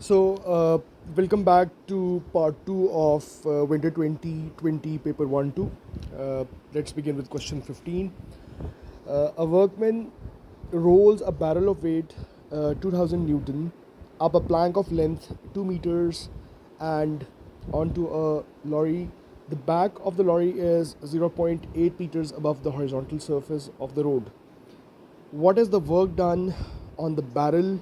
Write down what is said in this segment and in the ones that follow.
Welcome back to part 2 of Winter 2020 paper 1 2. Let's begin with question 15. A workman rolls a barrel of weight 2000 Newton up a plank of length 2 meters and onto a lorry. The back of the lorry is 0.8 meters above the horizontal surface of the road. What is the work done on the barrel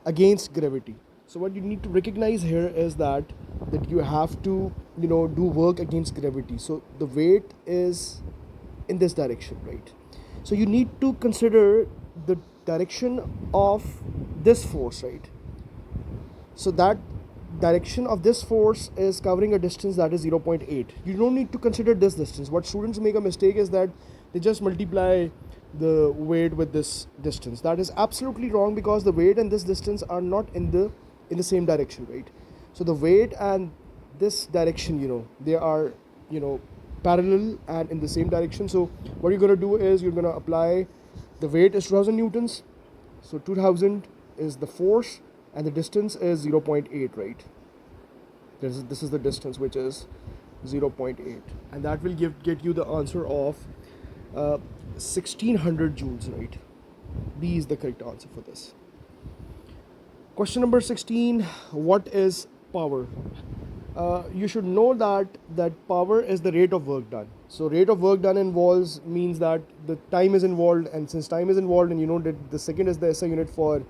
against gravity? So what you need to recognize here is that you have to do work against gravity. So the weight is in this direction, right? So you need to consider the direction of this force, right? So that direction of this force is covering a distance that is 0.8. You don't need to consider this distance. What students make a mistake is that they just multiply the weight with this distance. That is absolutely wrong, because the weight and this distance are not in the same direction, right? So the weight and this direction, they are parallel and in the same direction. So what you're going to do is you're going to apply the weight is 2000 newtons. So 2000 is the force and the distance is 0.8, right? This is the distance, which is 0.8, and that will get you the answer of 1600 joules, right? B is the correct answer for this. Question number 16. What is power? You should know that power is the rate of work done. So rate of work done means that the time is involved, and since time is involved, and you know that the second is the SI unit for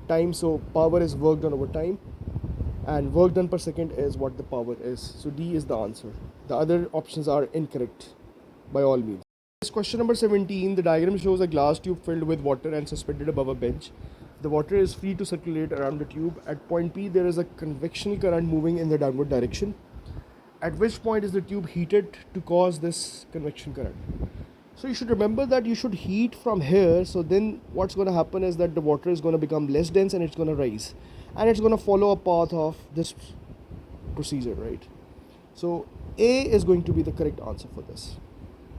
time, so power is work done over time, and work done per second is what the power is. So D is the answer. The other options are incorrect by all means. Question number 17. The diagram shows a glass tube filled with water and suspended above a bench. The water is free to circulate around the tube. At point P, there is a convection current moving in the downward direction. At which point is the tube heated to cause this convection current? So you should remember that you should heat from here. So then what's going to happen is that the water is going to become less dense and it's going to rise. And it's going to follow a path of this procedure, right? So A is going to be the correct answer for this.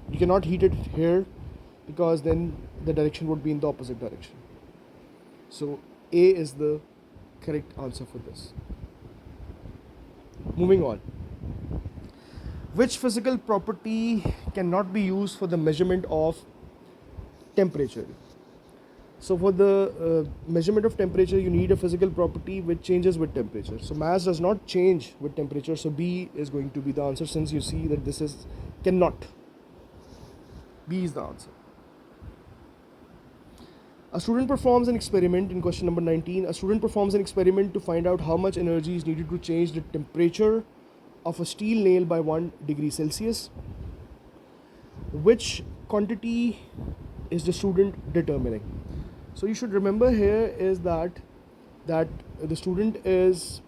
You cannot heat it here, because then the direction would be in the opposite direction. So A is the correct answer for this. Moving on. Which physical property cannot be used for the measurement of temperature? So for the measurement of temperature, you need a physical property which changes with temperature. So mass does not change with temperature. So B is going to be the answer, since you see that this is cannot. B is the answer. A student performs an experiment in question number 19. A student performs an experiment to find out how much energy is needed to change the temperature of a steel nail by 1 degree Celsius. Which quantity is the student determining? So you should remember here is that the student is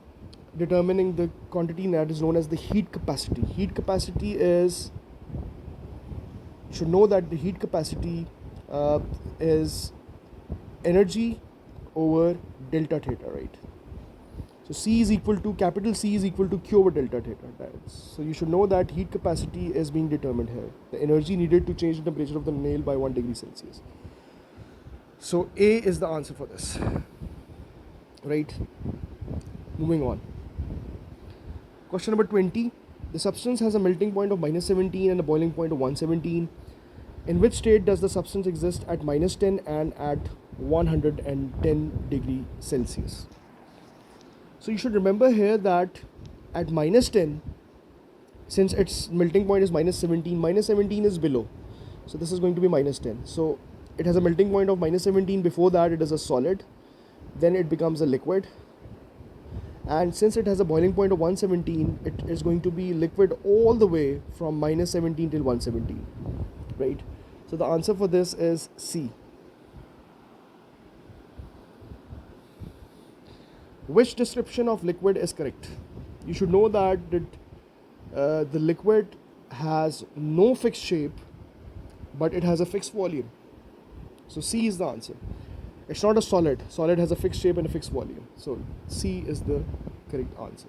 determining the quantity that is known as the heat capacity. Heat capacity is, you should know that the heat capacity is energy over delta theta, right? So C is equal to, capital C is equal to Q over delta theta. So you should know that heat capacity is being determined here. The energy needed to change the temperature of the nail by 1 degree Celsius. So A is the answer for this, right? Moving on. Question number 20. The substance has a melting point of -17 and a boiling point of 117. In which state does the substance exist at -10 and at 110 degree Celsius? So you should remember here that at -10, since its melting point is -17 is below. So this is going to be -10. So it has a melting point of -17. Before that, it is a solid. Then it becomes a liquid. And since it has a boiling point of 117, it is going to be liquid all the way from -17 till 117, right? So the answer for this is C. Which description of liquid is correct? You should know that the liquid has no fixed shape, but it has a fixed volume. So C is the answer. It's not a solid. Solid has a fixed shape and a fixed volume. So C is the correct answer.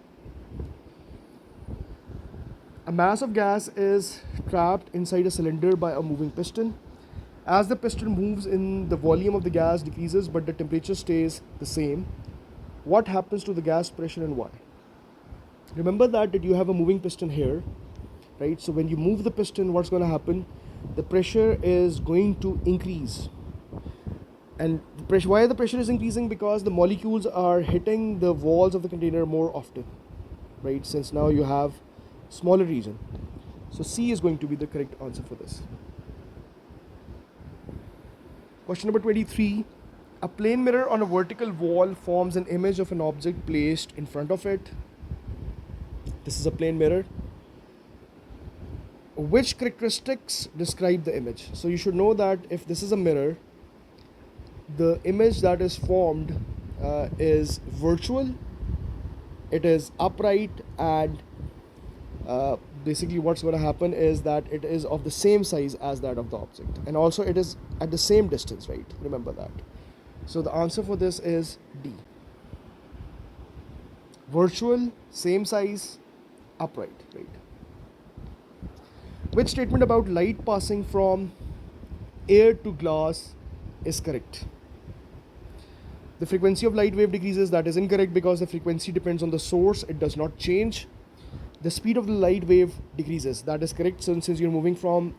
A mass of gas is trapped inside a cylinder by a moving piston. As the piston moves in, the volume of the gas decreases, but the temperature stays the same. what happens to the gas pressure and why? Remember that you have a moving piston here, right? So when you move the piston, what's going to happen? The pressure is going to increase. And the pressure, why the pressure is increasing? Because the molecules are hitting the walls of the container more often, right? Since now you have smaller region. So C is going to be the correct answer for this. Question number 23. A plane mirror on a vertical wall forms an image of an object placed in front of it. This is a plane mirror. Which characteristics describe the image? So you should know that if this is a mirror, the image that is formed is virtual, it is upright, and basically what's going to happen is that it is of the same size as that of the object, and also it is at the same distance, right? Remember that. So the answer for this is D. Virtual, same size, upright, right? Which statement about light passing from air to glass is correct? The frequency of light wave decreases. That is incorrect because the frequency depends on the source. It does not change. The speed of the light wave decreases. That is correct. So since you're moving from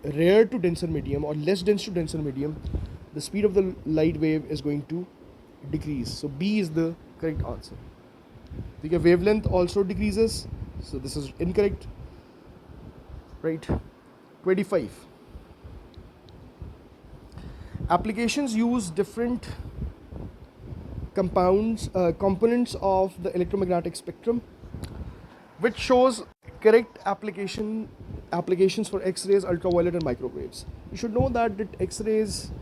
rare to denser medium or less dense to denser medium, the speed of the light wave is going to decrease. So B is the correct answer. The wavelength also decreases. So this is incorrect. Right. 25. Applications use different components of the electromagnetic spectrum, which shows correct applications for X-rays, ultraviolet, and microwaves. You should know that X-rays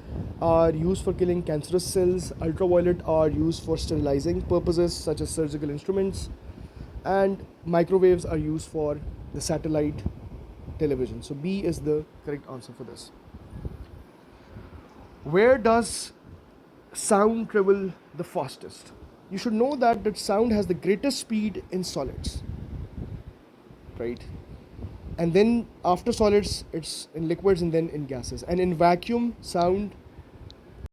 are used for killing cancerous cells, ultraviolet are used for sterilizing purposes such as surgical instruments, and microwaves are used for the satellite television. So B is the correct answer for this. Where does sound travel the fastest? You should know that sound has the greatest speed in solids, right? And then after solids, it's in liquids and then in gases. And in vacuum, sound